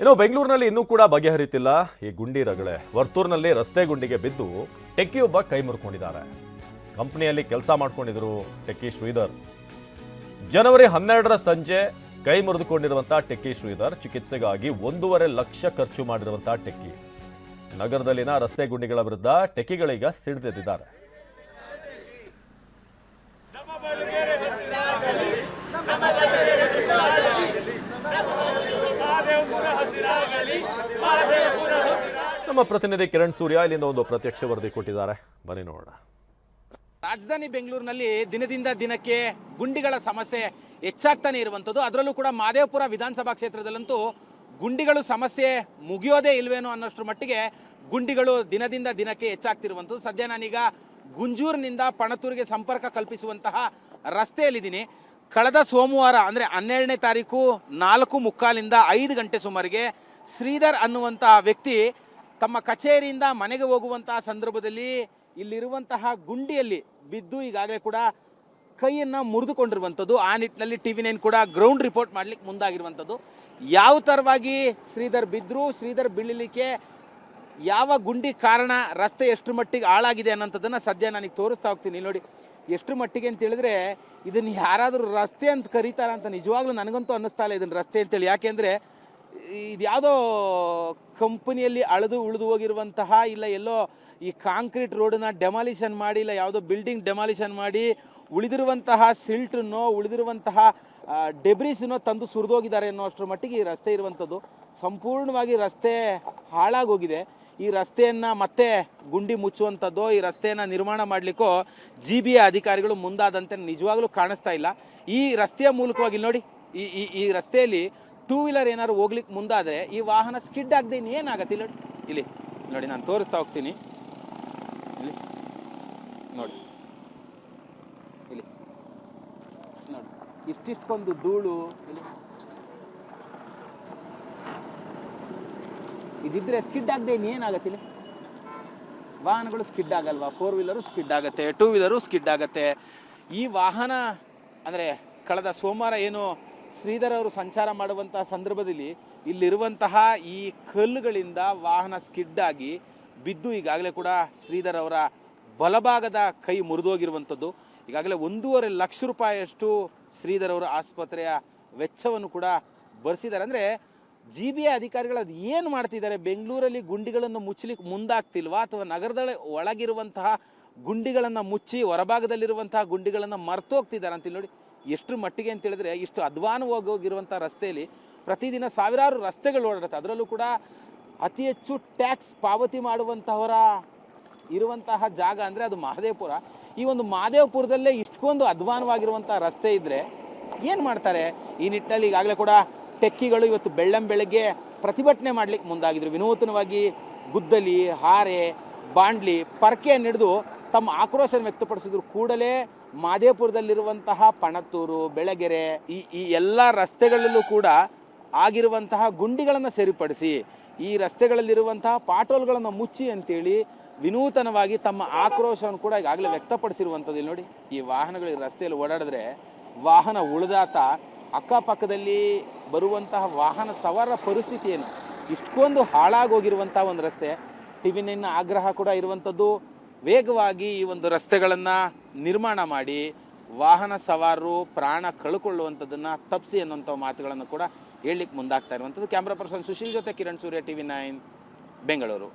ಇನ್ನು ಬೆಂಗಳೂರಿನಲ್ಲಿ ಇನ್ನೂ ಕೂಡ ಬಗೆಹರಿತಿಲ್ಲ ಈ ಗುಂಡಿ ರಗಳೆ. ವರ್ತೂರಿನಲ್ಲಿ ರಸ್ತೆ ಗುಂಡಿಗೆ ಬಿದ್ದು ಟೆಕ್ಕಿಯೊಬ್ಬ ಕೈ ಮುರ್ಕೊಂಡಿದ್ದಾರೆ. ಕಂಪನಿಯಲ್ಲಿ ಕೆಲಸ ಮಾಡ್ಕೊಂಡಿದ್ರು ಟೆಕ್ಕಿ ಶ್ರೀಧರ್. ಜನವರಿ 12ರ ಸಂಜೆ ಕೈ ಮುರಿದುಕೊಂಡಿರುವಂತಹ ಟೆಕ್ಕಿ ಶ್ರೀಧರ್ ಚಿಕಿತ್ಸೆಗಾಗಿ 1.5 ಲಕ್ಷ ಖರ್ಚು ಮಾಡಿರುವಂತಹ ಟೆಕ್ಕಿ ನಗರದಲ್ಲಿನ ರಸ್ತೆ ಗುಂಡಿಗಳ ವಿರುದ್ಧ ಟೆಕ್ಕಿಗಳೀಗ ಸಿಡಿದೆದ್ದಿದ್ದಾರೆ. ನಮ್ಮ ಪ್ರತಿನಿಧಿ ಕಿರಣ್ ಸೂರ್ಯ ಇಲ್ಲಿಂದ ಒಂದು ಪ್ರತ್ಯಕ್ಷ ವರದಿ ಕೊಟ್ಟಿದ್ದಾರೆ, ಬನ್ನಿ ನೋಡೋಣ. ರಾಜಧಾನಿ ಬೆಂಗಳೂರಿನಲ್ಲಿ ದಿನದಿಂದ ದಿನಕ್ಕೆ ಗುಂಡಿಗಳ ಸಮಸ್ಯೆ ಹೆಚ್ಚಾಗ್ತಾನೆ ಇರುವಂಥದ್ದು. ಅದರಲ್ಲೂ ಕೂಡ ಮಹದೇವಪುರ ವಿಧಾನಸಭಾ ಕ್ಷೇತ್ರದಲ್ಲಂತೂ ಗುಂಡಿಗಳು ಸಮಸ್ಯೆ ಮುಗಿಯೋದೇ ಇಲ್ವೇನೋ ಅನ್ನೋಷ್ಟರ ಮಟ್ಟಿಗೆ ಗುಂಡಿಗಳು ದಿನದಿಂದ ದಿನಕ್ಕೆ ಹೆಚ್ಚಾಗ್ತಿರುವಂಥದ್ದು. ಸದ್ಯ ನಾನೀಗ ಗುಂಜೂರಿನಿಂದ ಪಣತೂರಿಗೆ ಸಂಪರ್ಕ ಕಲ್ಪಿಸುವಂತಹ ರಸ್ತೆಯಲ್ಲಿದ್ದೀನಿ. ಕಳೆದ ಸೋಮವಾರ ಅಂದರೆ 12ನೇ ತಾರೀಕು 4:45 5 ಗಂಟೆ ಸುಮಾರಿಗೆ ಶ್ರೀಧರ್ ಅನ್ನುವಂತಹ ವ್ಯಕ್ತಿ ತಮ್ಮ ಕಚೇರಿಯಿಂದ ಮನೆಗೆ ಹೋಗುವಂತಹ ಸಂದರ್ಭದಲ್ಲಿ ಇಲ್ಲಿರುವಂತಹ ಗುಂಡಿಯಲ್ಲಿ ಬಿದ್ದು ಈಗಾಗಲೇ ಕೂಡ ಕೈಯನ್ನು ಮುರಿದುಕೊಂಡಿರುವಂಥದ್ದು. ಆ ನಿಟ್ಟಿನಲ್ಲಿ TV9 ಕೂಡ ಗ್ರೌಂಡ್ ರಿಪೋರ್ಟ್ ಮಾಡಲಿಕ್ಕೆ ಮುಂದಾಗಿರುವಂಥದ್ದು. ಯಾವ ಥರವಾಗಿ ಶ್ರೀಧರ್ ಬಿದ್ದರು, ಶ್ರೀಧರ್ ಬೀಳಲಿಕ್ಕೆ ಯಾವ ಗುಂಡಿ ಕಾರಣ, ರಸ್ತೆ ಎಷ್ಟು ಮಟ್ಟಿಗೆ ಹಾಳಾಗಿದೆ ಅನ್ನೋಂಥದ್ದನ್ನು ಸದ್ಯ ನನಗೆ ತೋರಿಸ್ತಾ ಹೋಗ್ತೀನಿ. ನೋಡಿ ಎಷ್ಟು ಮಟ್ಟಿಗೆ ಅಂತ ಹೇಳಿದ್ರೆ ಇದನ್ನು ಯಾರಾದರೂ ರಸ್ತೆ ಅಂತ ಕರೀತಾರ ಅಂತ ನಿಜವಾಗ್ಲೂ ನನಗಂತೂ ಅನ್ನಿಸ್ತಾ ಇಲ್ಲ ಇದನ್ನು ರಸ್ತೆ ಅಂತೇಳಿ. ಯಾಕೆಂದರೆ ಇದು ಯಾವುದೋ ಕಂಪನಿಯಲ್ಲಿ ಅಳೆದು ಉಳಿದು ಹೋಗಿರುವಂತಹ, ಇಲ್ಲ ಎಲ್ಲೋ ಈ ಕಾಂಕ್ರೀಟ್ ರೋಡನ್ನ ಡೆಮಾಲಿಷನ್ ಮಾಡಿ, ಇಲ್ಲ ಯಾವುದೋ ಬಿಲ್ಡಿಂಗ್ ಡೆಮಾಲಿಷನ್ ಮಾಡಿ ಉಳಿದಿರುವಂತಹ ಸಿಲ್ಟನ್ನೋ ಉಳಿದಿರುವಂತಹ ಡೆಬ್ರಿಸನ್ನೋ ತಂದು ಸುರಿದೋಗಿದ್ದಾರೆ ಅನ್ನೋ ಅಷ್ಟರ ಮಟ್ಟಿಗೆ ಈ ರಸ್ತೆ ಇರುವಂಥದ್ದು. ಸಂಪೂರ್ಣವಾಗಿ ರಸ್ತೆ ಹಾಳಾಗೋಗಿದೆ. ಈ ರಸ್ತೆಯನ್ನು ಮತ್ತೆ ಗುಂಡಿ ಮುಚ್ಚುವಂಥದ್ದು, ಈ ರಸ್ತೆಯನ್ನು ನಿರ್ಮಾಣ ಮಾಡಲಿಕ್ಕೋ GBA ಅಧಿಕಾರಿಗಳು ಮುಂದಾದಂತೆ ನಿಜವಾಗ್ಲೂ ಕಾಣಿಸ್ತಾ ಇಲ್ಲ. ಈ ರಸ್ತೆಯ ಮೂಲಕವಾಗಿ ನೋಡಿ, ಈ ರಸ್ತೆಯಲ್ಲಿ 2 ವೀಲರ್ ಏನಾದ್ರು ಹೋಗ್ಲಿಕ್ಕೆ ಮುಂದಾದರೆ ಈ ವಾಹನ ಸ್ಕಿಡ್ ಆಗದೆ ಇನ್ನೇನಾಗತ್ತೆ. ಇಲ್ಲಿ ನೋಡಿ ನಾನು ತೋರಿಸ್ತಾ ಹೋಗ್ತೀನಿ. ಇಲ್ಲಿ ನೋಡಿ, ಇಲ್ಲಿ ನೋಡಿ ಇಷ್ಟಿಷ್ಟೊಂದು ಧೂಳು. ಇಲ್ಲಿ ಇದಿದ್ರೆ ಸ್ಕಿಡ್ ಆಗದೆ ಇನ್ನೇನಾಗತ್ತೆ. ಇಲ್ಲಿ ವಾಹನಗಳು ಸ್ಕಿಡ್ ಆಗಲ್ವಾ? 4 ವೀಲರು ಸ್ಕಿಡ್ ಆಗುತ್ತೆ, 2 ವೀಲರು ಸ್ಕಿಡ್ ಆಗುತ್ತೆ. ಈ ವಾಹನ ಅಂದರೆ ಕಳೆದ ಸೋಮವಾರ ಏನು ಶ್ರೀಧರ್ ಅವರು ಸಂಚಾರ ಮಾಡುವಂತಹ ಸಂದರ್ಭದಲ್ಲಿ ಇಲ್ಲಿರುವಂತಹ ಈ ಕಲ್ಲುಗಳಿಂದ ವಾಹನ ಸ್ಕಿಡ್ ಆಗಿ ಬಿದ್ದು ಈಗಾಗಲೇ ಕೂಡ ಶ್ರೀಧರ್ ಅವರ ಬಲಭಾಗದ ಕೈ ಮುರಿದೋಗಿರುವಂಥದ್ದು. ಈಗಾಗಲೇ 1.5 ಲಕ್ಷ ರೂಪಾಯಿಯಷ್ಟು ಶ್ರೀಧರ್ ಅವರ ಆಸ್ಪತ್ರೆಯ ವೆಚ್ಚವನ್ನು ಕೂಡ ಭರಿಸಿದ್ದಾರೆ. ಅಂದರೆ GBA ಅಧಿಕಾರಿಗಳು ಅದು ಏನು ಮಾಡ್ತಿದ್ದಾರೆ? ಬೆಂಗಳೂರಲ್ಲಿ ಗುಂಡಿಗಳನ್ನು ಮುಚ್ಚಲಿಕ್ಕೆ ಮುಂದಾಗ್ತಿಲ್ವಾ, ಅಥವಾ ನಗರದ ಒಳಗಿರುವಂತಹ ಗುಂಡಿಗಳನ್ನು ಮುಚ್ಚಿ ಹೊರಭಾಗದಲ್ಲಿರುವಂತಹ ಗುಂಡಿಗಳನ್ನು ಮರ್ತೋಗ್ತಿದ್ದಾರೆ ಅಂತೇಳಿ. ನೋಡಿ ಎಷ್ಟು ಮಟ್ಟಿಗೆ ಅಂತ ಹೇಳಿದ್ರೆ, ಇಷ್ಟು ಅಧ್ವಾನವಾಗಿ ಹೋಗಿರುವಂಥ ರಸ್ತೆಯಲ್ಲಿ ಪ್ರತಿದಿನ ಸಾವಿರಾರು ರಸ್ತೆಗಳು ಓಡಾಡುತ್ತೆ. ಅದರಲ್ಲೂ ಕೂಡ ಅತಿ ಹೆಚ್ಚು ಟ್ಯಾಕ್ಸ್ ಪಾವತಿ ಮಾಡುವಂತಹವರ ಇರುವಂತಹ ಜಾಗ ಅಂದರೆ ಅದು ಮಹದೇವಪುರ. ಈ ಒಂದು ಮಹದೇವಪುರದಲ್ಲೇ ಇಷ್ಟೊಂದು ಅಧ್ವಾನವಾಗಿರುವಂಥ ರಸ್ತೆ ಇದ್ದರೆ ಏನು ಮಾಡ್ತಾರೆ? ಈ ನಿಟ್ಟಿನಲ್ಲಿ ಈಗಾಗಲೇ ಕೂಡ ಟೆಕ್ಕಿಗಳು ಇವತ್ತು ಬೆಳ್ಳಂಬೆಳಗ್ಗೆ ಪ್ರತಿಭಟನೆ ಮಾಡಲಿಕ್ಕೆ ಮುಂದಾಗಿದ್ರು. ವಿನೂತನವಾಗಿ ಗುದ್ದಲಿ, ಹಾರೆ, ಬಾಂಡ್ಲಿ, ಪರ್ಕೆಯನ್ನು ಹಿಡಿದು ತಮ್ಮ ಆಕ್ರೋಶವನ್ನು ವ್ಯಕ್ತಪಡಿಸಿದ್ರು. ಕೂಡಲೇ ಮಹದೇವಪುರದಲ್ಲಿರುವಂತಹ ಪಣತೂರು, ಬೆಳಗೆರೆ ಈ ಎಲ್ಲ ರಸ್ತೆಗಳಲ್ಲೂ ಕೂಡ ಆಗಿರುವಂತಹ ಗುಂಡಿಗಳನ್ನು ಸರಿಪಡಿಸಿ, ಈ ರಸ್ತೆಗಳಲ್ಲಿರುವಂತಹ ಪಾಟೋಲ್ಗಳನ್ನು ಮುಚ್ಚಿ ಅಂತೇಳಿ ವಿನೂತನವಾಗಿ ತಮ್ಮ ಆಕ್ರೋಶವನ್ನು ಕೂಡ ಈಗಾಗಲೇ ವ್ಯಕ್ತಪಡಿಸಿರುವಂಥದ್ದು. ಇಲ್ಲಿ ನೋಡಿ, ಈ ವಾಹನಗಳು ಈ ರಸ್ತೆಯಲ್ಲಿ ಓಡಾಡಿದ್ರೆ ವಾಹನ ಉಳಿದಾತ ಅಕ್ಕಪಕ್ಕದಲ್ಲಿ ಬರುವಂತಹ ವಾಹನ ಸವಾರರ ಪರಿಸ್ಥಿತಿ ಏನು? ಇಷ್ಟೊಂದು ಹಾಳಾಗೋಗಿರುವಂತಹ ಒಂದು ರಸ್ತೆ. TV9 ಆಗ್ರಹ ಕೂಡ ಇರುವಂಥದ್ದು, ವೇಗವಾಗಿ ಈ ಒಂದು ರಸ್ತೆಗಳನ್ನು ನಿರ್ಮಾಣ ಮಾಡಿ ವಾಹನ ಸವಾರರು ಪ್ರಾಣ ಕಳ್ಕೊಳ್ಳುವಂಥದ್ದನ್ನು ತಪ್ಪಿಸಿ ಅನ್ನುವಂಥ ಮಾತುಗಳನ್ನು ಕೂಡ ಹೇಳಲಿಕ್ಕೆ ಮುಂದಾಗ್ತಾ ಇರುವಂಥದ್ದು. ಕ್ಯಾಮ್ರಾ ಪರ್ಸನ್ ಸುಶೀಲ್ ಜೊತೆ ಕಿರಣ್ ಸೂರ್ಯ, TV9 ಬೆಂಗಳೂರು.